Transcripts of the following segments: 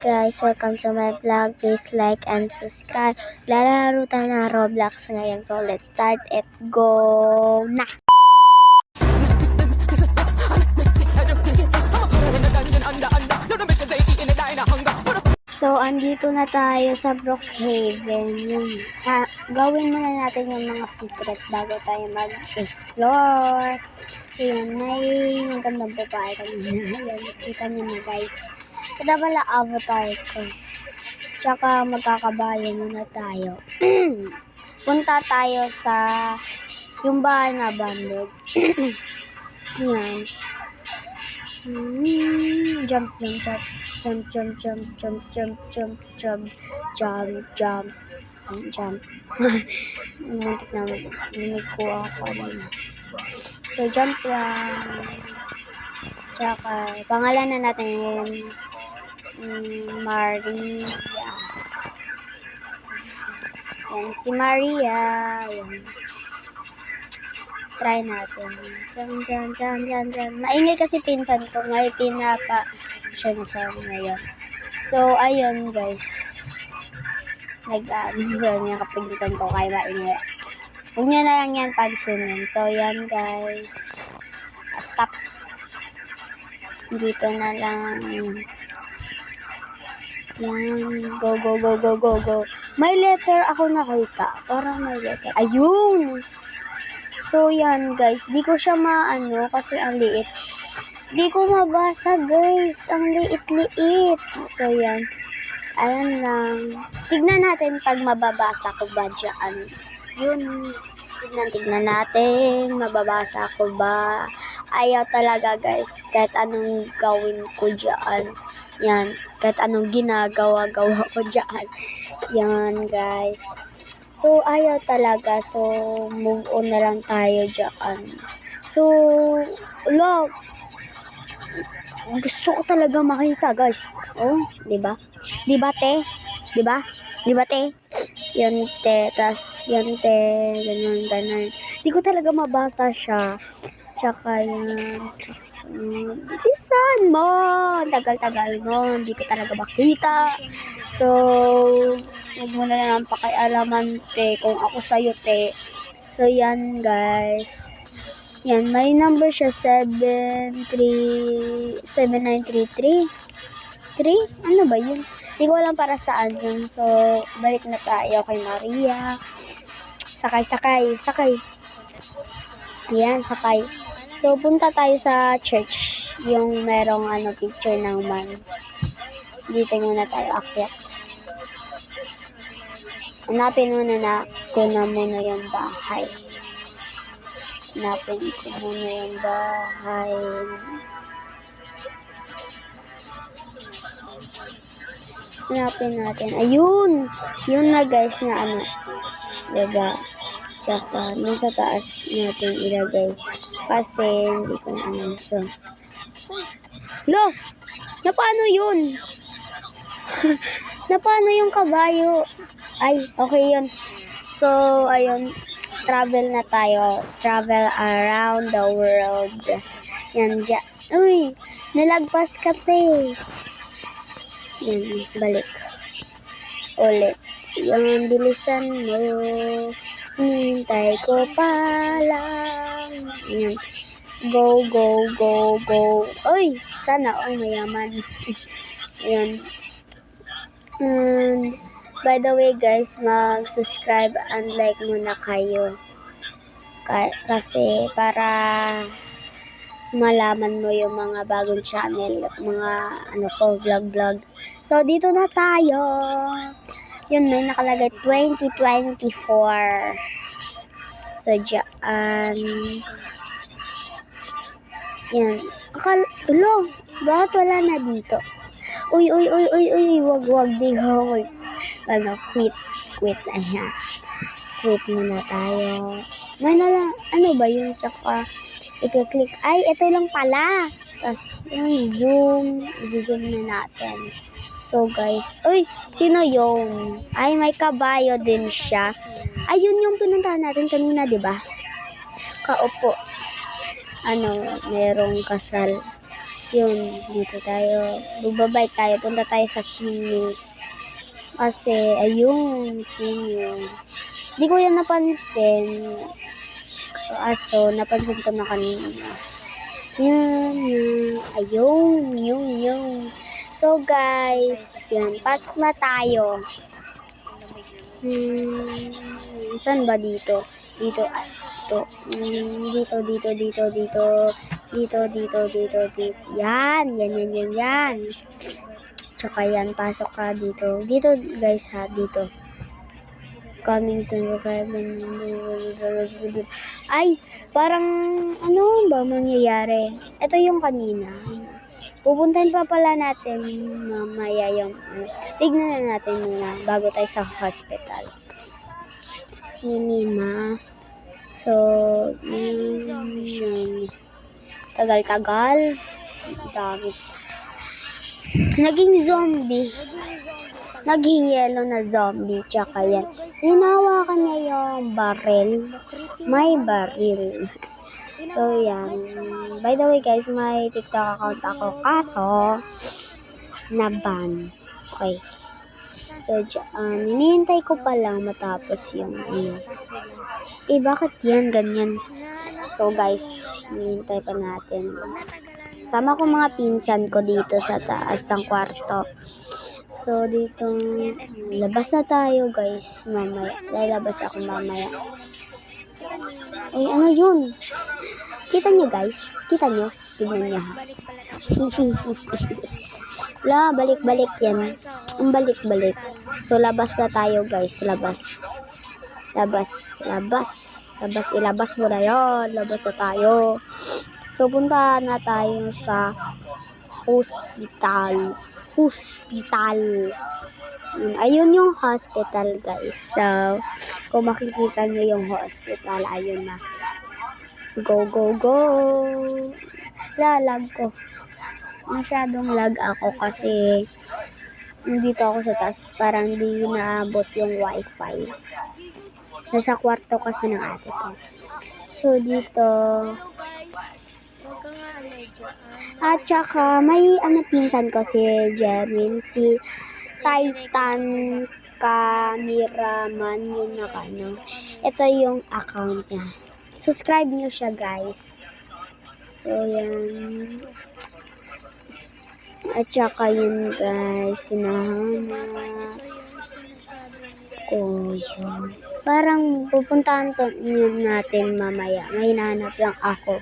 guys, welcome to my vlog. Please like and subscribe. Lalaro tayo ng Roblox ngayon. So let's start it. Go na! So andito na tayo sa Brookhaven. Gawin muna natin yung mga secret bago tayo mag-explore. So yan, may magandang babae kanina. Yan, kita niyo na guys. Ito pala avatar ko. Tsaka magkakabayo muna tayo. Punta tayo sa yung bahay na bandog. Yan. Jump, jump, jump. Jump, jump, jump, jump, jump, jump, jump, jump, jump. Ayan, jump. Muntik na lumikuha ako kanina. So, jump lang. Tsaka, pangalan na natin Maria. Yan, si Maria. Yan. Try natin. Diyan. Maingay kasi pinsan ko. Ngayon, siya na sa ngayon. So, ayun guys. Nag-ano yung kapigitan ko kaya maingay. Huwag nyo na lang yan pansinin. So, yan guys. Stop. Dito na lang. Yan. Go. May letter ako nakita. Parang may letter. Ayun! So, yan guys. Di ko siya maano kasi ang liit. Di ko mabasa guys. Ang liit-liit. So, yan. Ayan lang. Tignan natin pag mababasa ko ba dyan. Yun. Tignan natin. Mababasa ko ba. Ayaw talaga guys. Kahit anong gawin ko dyan. Yan. Kahit anong ginagawa ko dyan. Yan guys. So, ayaw talaga. So, move on na lang tayo dyan. So, look. Gusto ko talaga makita, guys. Oh, di ba? Di ba, te? Di ba? Di ba, te? Yan, te. Tas, yan, te. Ganun. Di ko talaga mabasa siya. Tsaka, yan. Bilisan mo. Tagal-tagal mo. Hindi ko talaga makita. So, huwag mo na lang pakialaman, te. Kung ako sa'yo, te. So, yan, guys. Yan, may number siya 7933. 3? Ano ba yun? Hindi ko alam para saan yun. So, balik na tayo kay Maria. Sakay. Yan, sakay. So, punta tayo sa church. Yung merong picture ng man. Dito muna tayo akyat. Hanapin muna muna yung bahay. Hanapin ko muna yung bahay. Hanapin natin. Ayun! Yun na guys na diba? Tsaka, dun sa taas natin ilagay. Kasi, hindi ko na so. Lo! Paano yun? Paano yung kabayo? Ay, okay yun. So, ayun. Travel na tayo. Travel around the world. Yan, dyan. Uy! Nalagpas ka, te. Yan, balik. Ulit. Yan, bilisan mo. Hintay ko pa lang. Yan. Go. Uy! Sana all mayaman. Yan. By the way guys, mag-subscribe and like muna kayo. Kasi para malaman mo yung mga bagong channel, mga vlog. So dito na tayo. Yun, may nakalagay 2024. So dyan. Yan. Bakit wala na dito? Uy, wag di ho. Quit. Ayan. Quit muna tayo. May na lang, ba yun? Saka, i-click. Ay, ito lang pala. Tapos, yung zoom na natin. So, guys. Uy, sino yung? Ay, may kabayo din siya. Ayun yung pinuntahan natin kanina, di ba? Kaupo. Merong kasal. Yun, dito tayo. Bubabay tayo. Punta tayo sa swimming. Kasi, ayun, swimming. Di ko yan napansin. Aso, napansin ko na kanina. Yun. Ayun, yun. So, guys, yan. Pasok na tayo. Saan ba dito? Dito. Dito. Yan. Tsaka yan, pasok ka dito. Dito, guys, ha, dito. Coming soon. Ay, parang, ano ba mangyayari? Ito yung kanina. Pupuntahin pa pala natin mamaya yung, tignan na natin muna bago tayo sa hospital. Cinema. So, tagal-tagal. Dami. Naging zombie. Naging yellow na zombie. Tsaka yan. Hinawakan niya yung baril. May baril. So, yan. By the way, guys, may TikTok account ako. Kaso, na-ban. Okay. So, hinihintay ko pa lang matapos yung bakit yan? Ganyan. So, guys, hinihintay pa natin. Sama ko mga pinsan ko dito sa taas ng kwarto. So, dito, labas na tayo, guys, mamaya. Lalabas ako mamaya. Ay, ano yun? Kita nyo, guys? Kita nyo? Tignan nyo, ha? La, balik-balik yan. Ang balik-balik. So, labas na tayo, guys. Labas. Ilabas mo na yun. Labas na tayo. So, punta na tayo sa hospital. Ayun yung hospital, guys. So, kung makikita nyo yung hospital, ayun na. Go. Lag ko. Masyadong lag ako kasi dito ako sa taas. Parang di naabot yung wifi. Nasa kwarto kasi ng ate ko. So, dito. At saka, may pinsan ko si Jerwin, si Titan Cameraman, yun na Ito yung account niya. Subscribe nyo siya, guys. So, yan. At saka yun, guys. Sinahanap ko yun. Parang pupuntahan natin mamaya. May hinahanap lang ako.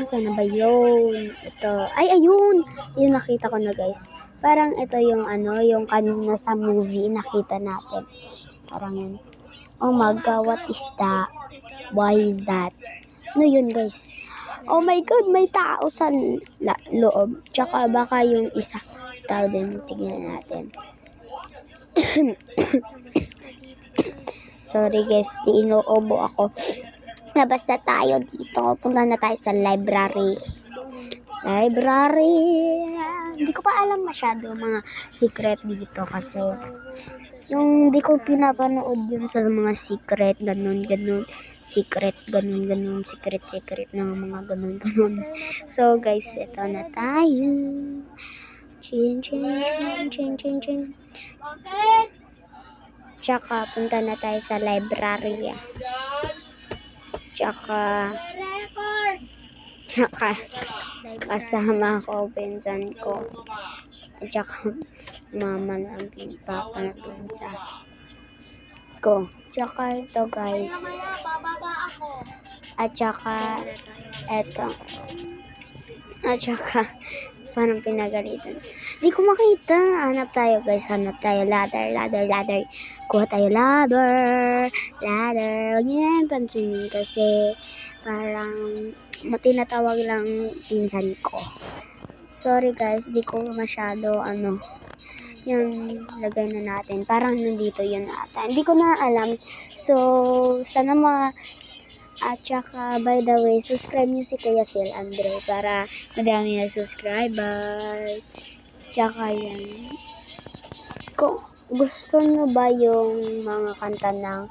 Sana ba yun? Ito. Ay, ayun! Yung nakita ko na, guys. Parang ito yung yung kanina sa movie nakita natin. Parang yun. Oh my God, what is that? Why is that? Ano yun, guys? Oh my God, may tao sa loob. Tsaka baka yung isa tao din. Tignan natin. Sorry, guys. Inuubo ako. Labas na tayo dito. Punta na tayo sa library. Hindi ko pa alam masyado mga secret dito kasi yung hindi ko pinapanood yun sa mga secret, ganun. Secret ng mga ganun. So, guys, ito na tayo. Chin. Tsaka, punta na tayo sa library. Tsaka kasama ko, pinsan ko. At tsaka mama ng papa na pinsan ko. Tsaka ito, guys. At tsaka ito. At tsaka parang pinagalitan. Di ko makita. Hanap tayo, guys. Ladder. Kuha tayo ladder. Huwag niyo yan pansinin kasi parang tinatawag lang pinsan ko. Sorry, guys. Di ko masyado yung lagay na natin. Parang nandito yun ata. Hindi ko na alam. So, sana at saka, by the way, subscribe nyo si Kuya Phil Andre para madami na subscriber. Tsaka yan. Kung gusto nyo ba yung mga kanta ng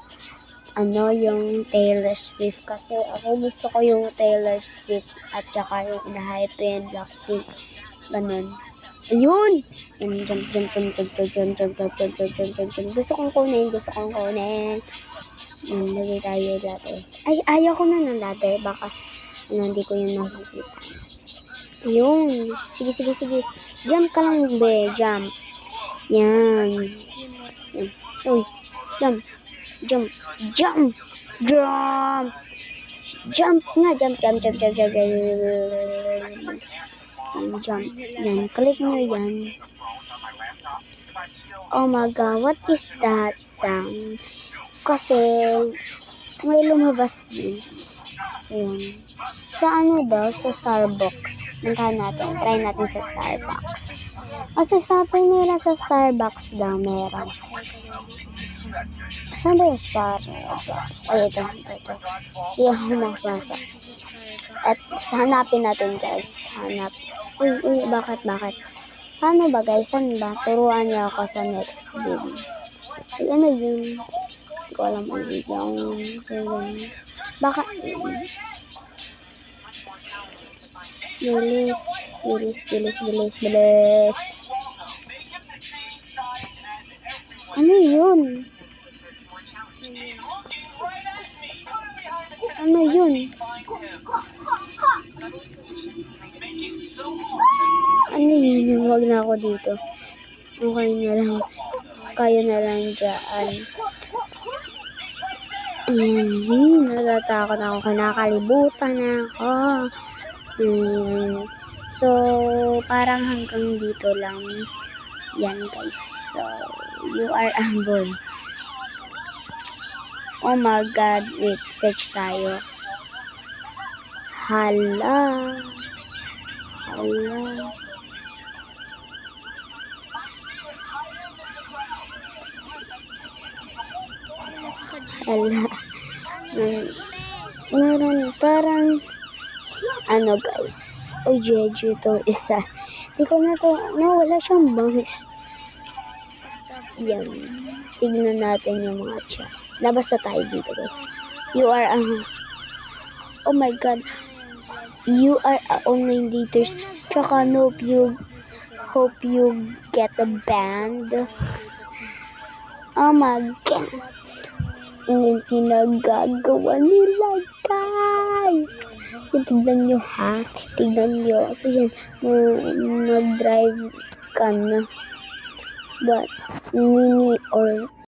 yung Taylor Swift. Kasi ako gusto ko yung Taylor Swift at saka yung inahype yung Blackpink. Ganun. Ayun! Jump. Gusto kong kunin. Lagay tayo dati. Ay, ayaw ko na ng dati. Baka, hindi ko yun makikita. Ayun. Sige. Jump ka lang, be. Jump. Yan. Uy. Jump. Jump nga. Jump. Yan. Click nyo yan. Oh my God. What is that sound? Kasi, may lumabas din. Ayun. Sa sa Starbucks. Try natin sa Starbucks. Kasi sabi nila sa Starbucks daw meron. Saan ba yung Starbucks? Ay, ito. Hindi ako makapasa. At hanapin natin, guys. Uy, bakit? Paano ba, guys? Saan ba? Turuan niyo ako sa next video. Ay, ano yun? Hindi ko alam ang video. Bakit? Bilis. Ano yun? Huwag na ako dito. Okay na lang. Kayo na lang dyan. Natatakot ako. Kinakalibutan ako. So, parang hanggang dito lang. Yan, guys. So, you are a boy. Oh my God. Wait, search tayo. Hala. Meron parang guys. Oy, Jeju to isa. Di ko na to, wala siyang bangs. Yan. Tignan natin yung mga chat. Labas na tayo dito, guys. You are oh my God. You are online daters. Tsaka hope you get a band. Oh my God. Yung pinagagawa nila, guys. Tignan nyo, ha? So, yan. Mag-drive ka na. But, mini or